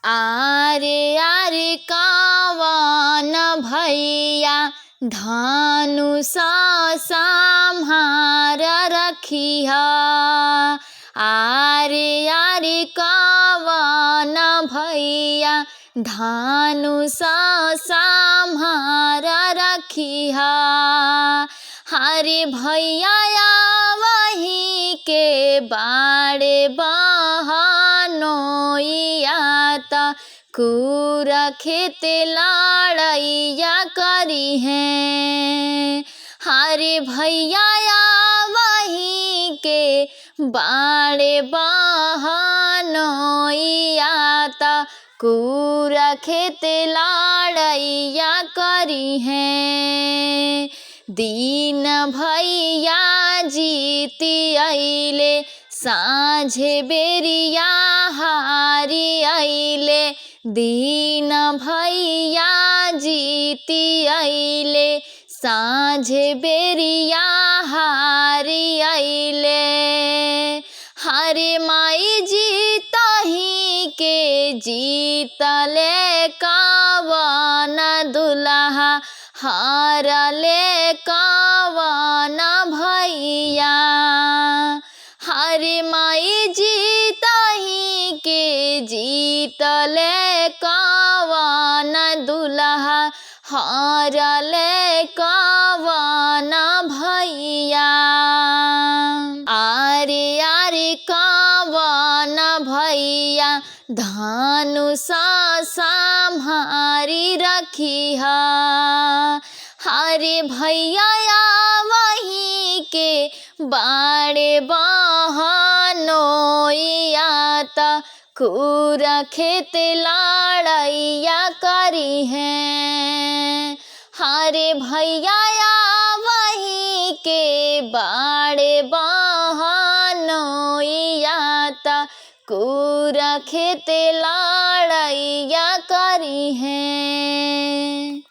आरे आरे कावन भैया धनुष सम्हार रखिहा। आरे आरे कावन भैया धनुष सम्हार रखिहा। हरे भैया वही के बाड़े बहनोइया त कुरा खेत लड़ैया करी हैं। हरे भैया वही के बाड़े बहनोइया त कुरा खेत लड़ैया करी हैं। दिन भैया जीती अइले साँझे बेरिया हारी अइले। दिन भैया जीती अइले साँझे बेरिया हारी अइले। हरे माई जीतही के जीतले कावन दुल्हा हारले कावन भैया। हरे माई जीतही के जीतले कावन दुल्हा हारले कावन भैया। आरे आरे कावन भैया धनुष सम्हारी रखिहा। हरे भैया वही के बाड़े बहनोइया त कुरा खेत लड़ैया करी हैं। हरे भैया वही के बाड़े बहनोइया त कुरा खेत लड़ैया करी हैं।